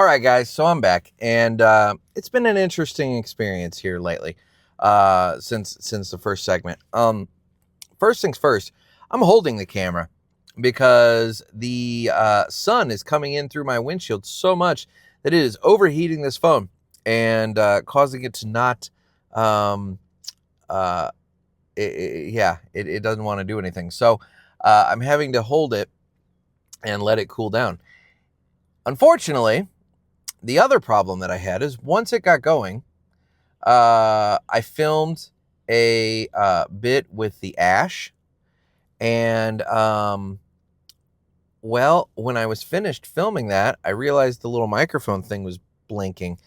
All right, guys, so I'm back, and it's been an interesting experience here lately since the first segment. First things first, I'm holding the camera because the sun is coming in through my windshield so much that it is overheating this phone and causing it to not, um, uh, it doesn't want to do anything. So I'm having to hold it and let it cool down. Unfortunately, the other problem that I had is once it got going, I filmed a bit with the ash, and well, when I was finished filming that, I realized the little microphone thing was blinking,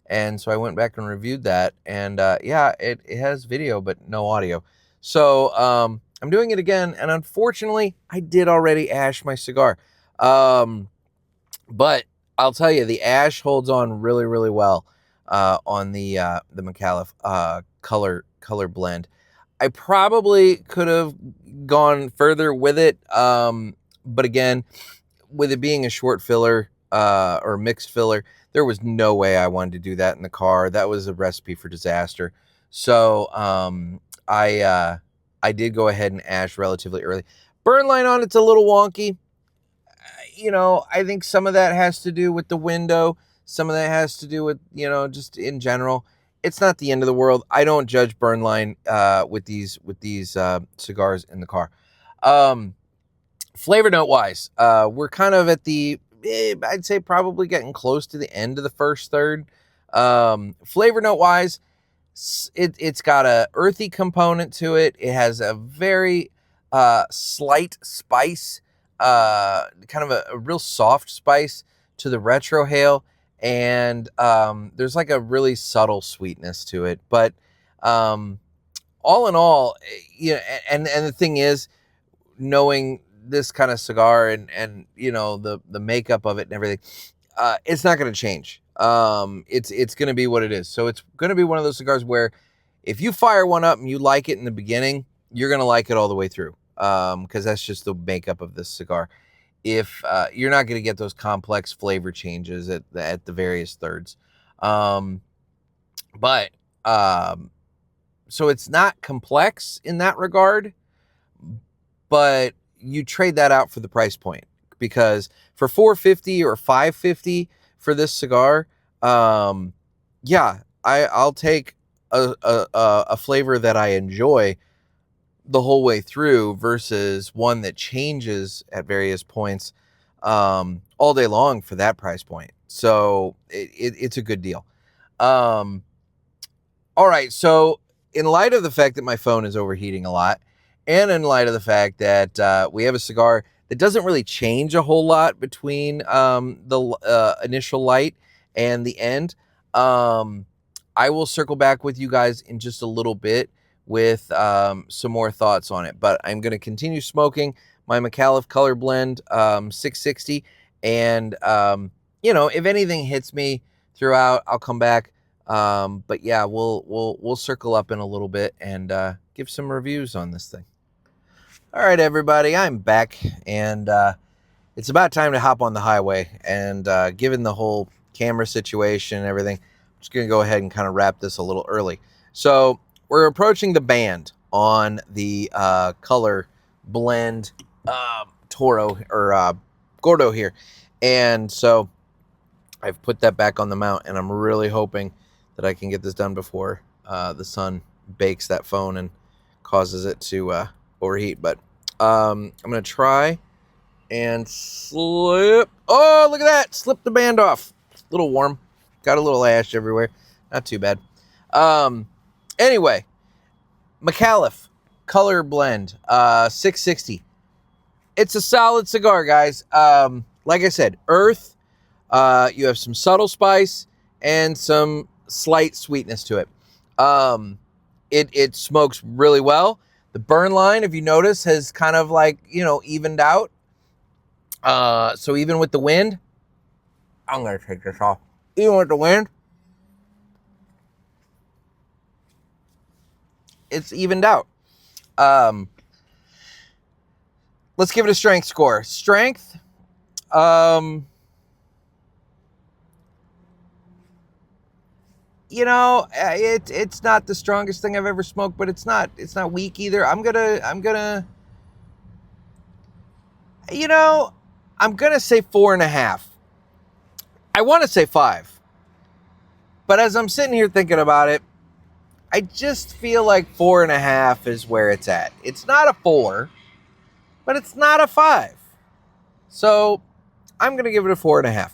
and so I went back and reviewed that, and yeah, it has video but no audio. So I'm doing it again, and unfortunately, I did already ash my cigar. But I'll tell you, the ash holds on really, really well on the Micallef color blend. I probably could have gone further with it, but again, with it being a short filler or mixed filler, there was no way I wanted to do that in the car. That was a recipe for disaster. So I did go ahead and ash relatively early. Burn line on it's a little wonky. I think some of that has to do with the window. Some of that has to do with, just in general. It's not the end of the world. I don't judge burn line with these cigars in the car. Flavor note wise, we're kind of at I'd say probably getting close to the end of the first third. Flavor note wise, it's got a earthy component to it. It has a very slight spice, kind of a real soft spice to the retrohale, and there's like a really subtle sweetness to it. But all in all, and the thing is, knowing this kind of cigar and the makeup of it and everything, it's not going to change. It's going to be what it is. So it's going to be one of those cigars where if you fire one up and you like it in the beginning, you're going to like it all the way through. Because that's just the makeup of this cigar. If you're not going to get those complex flavor changes at the various thirds. But so it's not complex in that regard, but you trade that out for the price point, because for $450 or $550 for this cigar, yeah, I'll take a flavor that I enjoy the whole way through versus one that changes at various points all day long for that price point. So it's a good deal. All right, so in light of the fact that my phone is overheating a lot, and in light of the fact that we have a cigar that doesn't really change a whole lot between the initial light and the end, I will circle back with you guys in just a little bit with some more thoughts on it. But I'm going to continue smoking my Micallef Color Blend 660, and if anything hits me throughout, I'll come back. But yeah, we'll circle up in a little bit and give some reviews on this thing. All right, everybody, I'm back, and it's about time to hop on the highway. And given the whole camera situation and everything, I'm just going to go ahead and kind of wrap this a little early. So we're approaching the band on the Color Blend Toro or Gordo here, and so I've put that back on the mount, and I'm really hoping that I can get this done before the sun bakes that phone and causes it to overheat. But I'm going to try and slip. Oh, look at that. Slip the band off. It's a little warm. Got a little ash everywhere. Not too bad. Anyway, Micallef Color Blend 660. It's a solid cigar, guys. Like I said, earth. You have some subtle spice and some slight sweetness to it. It smokes really well. The burn line, if you notice, has kind of like, evened out. So even with the wind, I'm going to take this off. Even with the wind, it's evened out. Let's give it a strength score. Strength, it's not the strongest thing I've ever smoked, but it's not weak either. I'm gonna say 4.5. I want to say 5, but as I'm sitting here thinking about it, I just feel like 4.5 is where it's at. It's not a 4, but it's not a 5. So I'm going to give it a 4.5.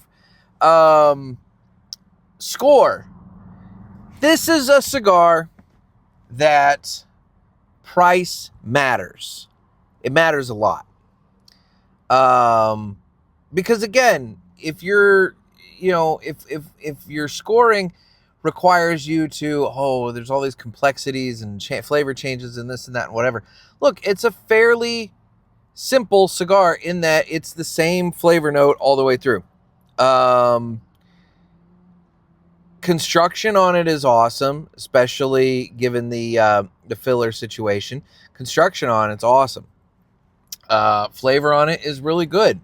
Score. This is a cigar that price matters. It matters a lot. Because again, if you're, if your scoring requires you to, there's all these complexities and flavor changes and this and that and whatever. Look, it's a fairly simple cigar in that it's the same flavor note all the way through. Construction on it is awesome, especially given the filler situation. Construction on it's awesome. Flavor on it is really good.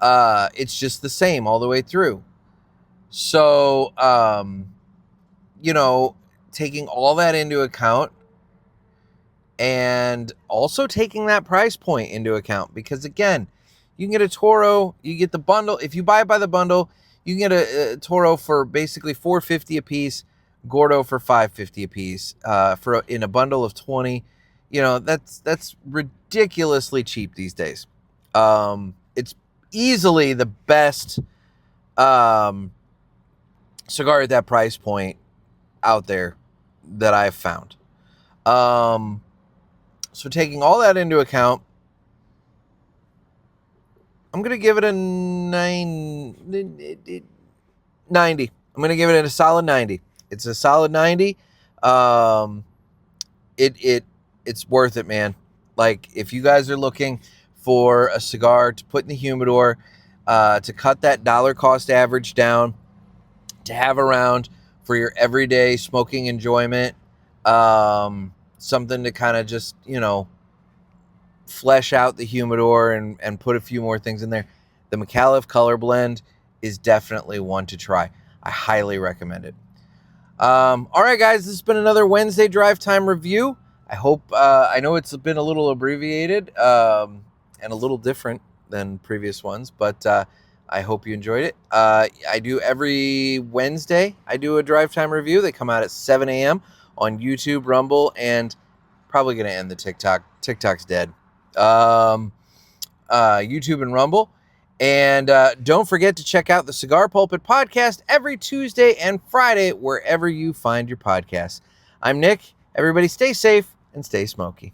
It's just the same all the way through. So, taking all that into account and also taking that price point into account, because again, you can get a Toro, you get the bundle. If you buy it by the bundle, you can get a Toro for basically $4.50 a piece, Gordo for $5.50 a piece, in a bundle of 20. That's ridiculously cheap these days. It's easily the best cigar at that price point out there that I've found. So taking all that into account, I'm going to give it a 90. I'm going to give it a solid 90. It's a solid 90. It's worth it, man. Like, if you guys are looking for a cigar to put in the humidor, to cut that dollar cost average down, to have around for your everyday smoking enjoyment, something to kind of just, flesh out the humidor and put a few more things in there, the Micallef Color Blend is definitely one to try. I highly recommend it. All right, guys, this has been another Wednesday Drive Time review. I hope, I know it's been a little abbreviated and a little different than previous ones, but I hope you enjoyed it. I do every Wednesday, I do a Drive Time review. They come out at 7 a.m. on YouTube, Rumble, and probably going to end the TikTok. TikTok's dead. YouTube and Rumble. And don't forget to check out the Cigar Pulpit podcast every Tuesday and Friday, wherever you find your podcasts. I'm Nick. Everybody stay safe and stay smoky.